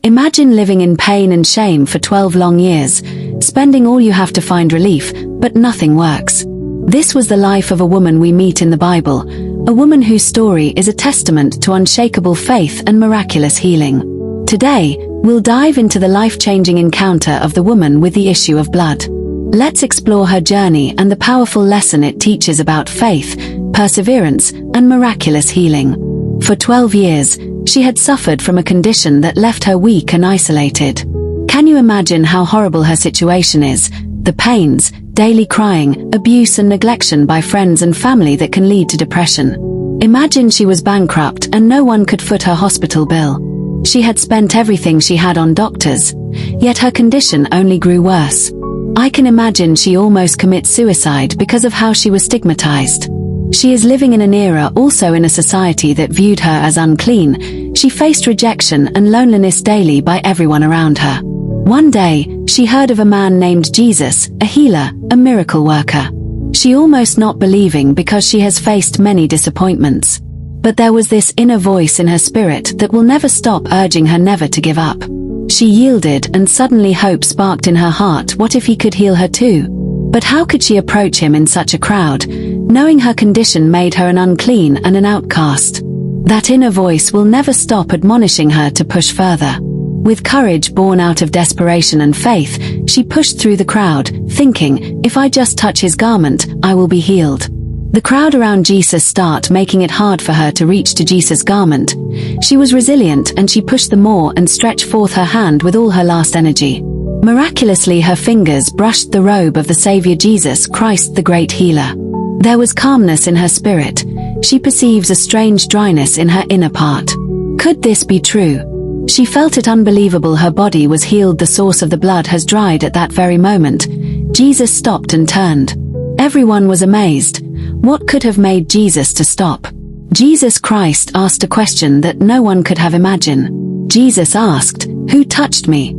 Imagine living in pain and shame for 12 long years, spending all you have to find relief, but nothing works. This was the life of a woman we meet in the Bible, a woman whose story is a testament to unshakable faith and miraculous healing. Today, we'll dive into the life-changing encounter of the woman with the issue of blood. Let's explore her journey and the powerful lesson it teaches about faith, perseverance, and miraculous healing. For 12 years, she had suffered from a condition that left her weak and isolated. Can you imagine how horrible her situation is? The pains, daily crying, abuse and neglection by friends and family that can lead to depression. Imagine she was bankrupt and no one could foot her hospital bill. She had spent everything she had on doctors, yet her condition only grew worse. I can imagine she almost commits suicide because of how she was stigmatized. She is living in an era also in a society that viewed her as unclean. She faced rejection and loneliness daily by everyone around her. One day, she heard of a man named Jesus, a healer, a miracle worker. She almost not believing because she has faced many disappointments. But there was this inner voice in her spirit that will never stop urging her never to give up. She yielded and suddenly hope sparked in her heart. What if he could heal her too? But how could she approach him in such a crowd, knowing her condition made her an unclean and an outcast? That inner voice will never stop admonishing her to push further. With courage born out of desperation and faith, she pushed through the crowd, thinking, if I just touch his garment, I will be healed. The crowd around Jesus start making it hard for her to reach to Jesus' garment. She was resilient and she pushed the more and stretched forth her hand with all her last energy. Miraculously, her fingers brushed the robe of the Savior Jesus Christ, the great healer. There was calmness in her spirit. She perceives a strange dryness in her inner part. Could this be true? She felt it unbelievable. Her body was healed. The source of the blood has dried at that very moment. Jesus stopped and turned. Everyone was amazed. What could have made Jesus to stop? Jesus Christ asked a question that no one could have imagined. Jesus asked, "Who touched me?"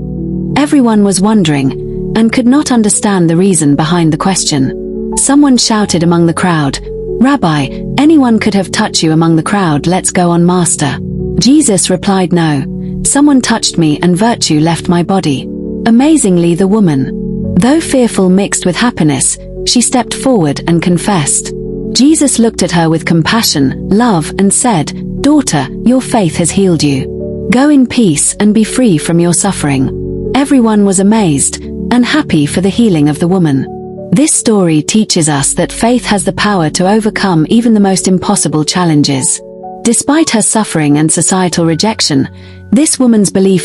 Everyone was wondering, and could not understand the reason behind the question. Someone shouted among the crowd, "Rabbi, anyone could have touched you." Among the crowd, "Let's go on, Master." Jesus replied, "No, someone touched me and virtue left my body." Amazingly, the woman, though fearful mixed with happiness, she stepped forward and confessed. Jesus looked at her with compassion, love, and said, "Daughter, your faith has healed you. Go in peace and be free from your suffering." Everyone was amazed and happy for the healing of the woman. This story teaches us that faith has the power to overcome even the most impossible challenges. Despite her suffering and societal rejection, this woman's belief